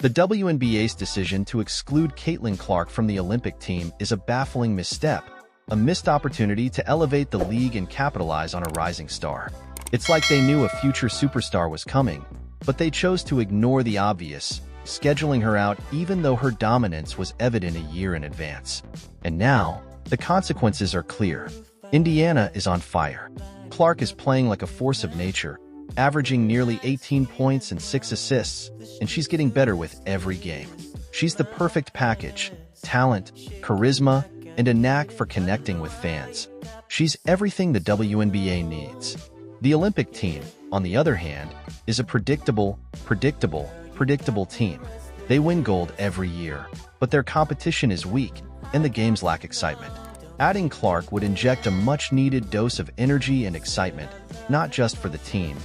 The WNBA's decision to exclude Caitlin Clark from the Olympic team is a baffling misstep, a missed opportunity to elevate the league and capitalize on a rising star. It's like they knew a future superstar was coming, but they chose to ignore the obvious, scheduling her out even though her dominance was evident a year in advance. And now, the consequences are clear. Indiana is on fire. Clark is playing like a force of nature, averaging nearly 18 points and 6 assists, and she's getting better with every game. She's the perfect package: talent, charisma, and a knack for connecting with fans. She's everything the WNBA needs. The Olympic team, on the other hand, is a predictable team. They win gold every year, but their competition is weak, and the games lack excitement. Adding Clark would inject a much-needed dose of energy and excitement, not just for the team,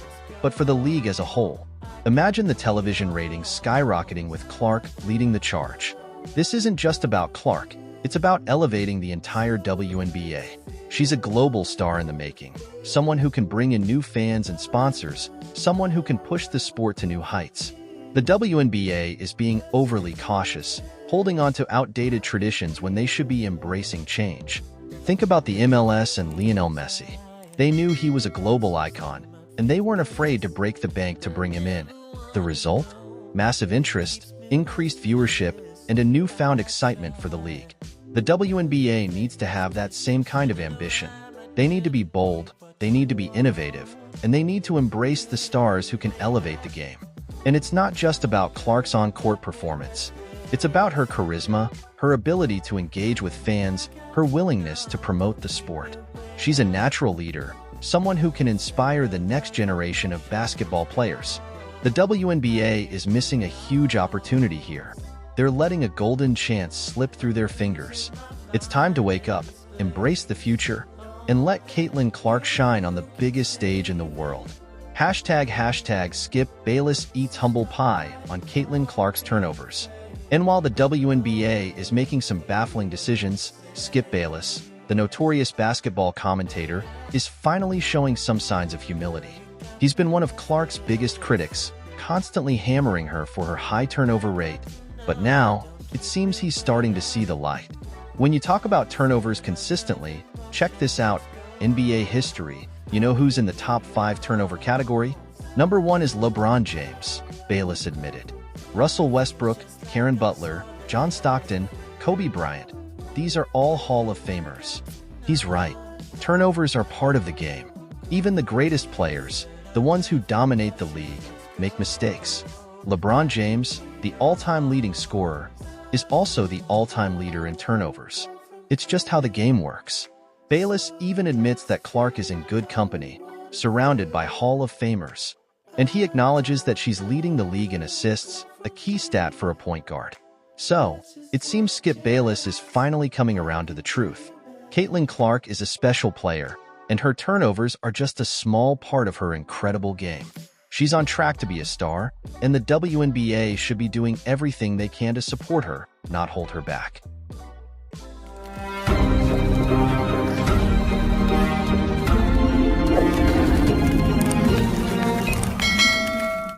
but for the league as a whole. Imagine the television ratings skyrocketing with Clark leading the charge. This isn't just about Clark, it's about elevating the entire WNBA. She's a global star in the making, someone who can bring in new fans and sponsors, someone who can push the sport to new heights. The WNBA is being overly cautious, holding on to outdated traditions when they should be embracing change. Think about the MLS and Lionel Messi. They knew he was a global icon, and they weren't afraid to break the bank to bring him in. The result? Massive interest, increased viewership, and a newfound excitement for the league. The WNBA needs to have that same kind of ambition. They need to be bold, they need to be innovative, and they need to embrace the stars who can elevate the game. And it's not just about Clark's on-court performance. It's about her charisma, her ability to engage with fans, her willingness to promote the sport. She's a natural leader, someone who can inspire the next generation of basketball players. The WNBA is missing a huge opportunity here. They're letting a golden chance slip through their fingers. It's time to wake up, embrace the future, and let Caitlin Clark shine on the biggest stage in the world. Hashtag Skip Bayless eats humble pie on Caitlin Clark's turnovers. And while the WNBA is making some baffling decisions, Skip Bayless, the notorious basketball commentator, is finally showing some signs of humility. He's been one of Clark's biggest critics, constantly hammering her for her high turnover rate. But now, it seems he's starting to see the light. When you talk about turnovers consistently, check this out: NBA history. You know who's in the top 5 turnover category? Number 1 is LeBron James, Bayless admitted. Russell Westbrook, Karen Butler, John Stockton, Kobe Bryant. These are all Hall of Famers. He's right. Turnovers are part of the game. Even the greatest players, the ones who dominate the league, make mistakes. LeBron James, the all-time leading scorer, is also the all-time leader in turnovers. It's just how the game works. Bayless even admits that Clark is in good company, surrounded by Hall of Famers. And he acknowledges that she's leading the league in assists, a key stat for a point guard. So, it seems Skip Bayless is finally coming around to the truth. Caitlin Clark is a special player, and her turnovers are just a small part of her incredible game. She's on track to be a star, and the WNBA should be doing everything they can to support her, not hold her back.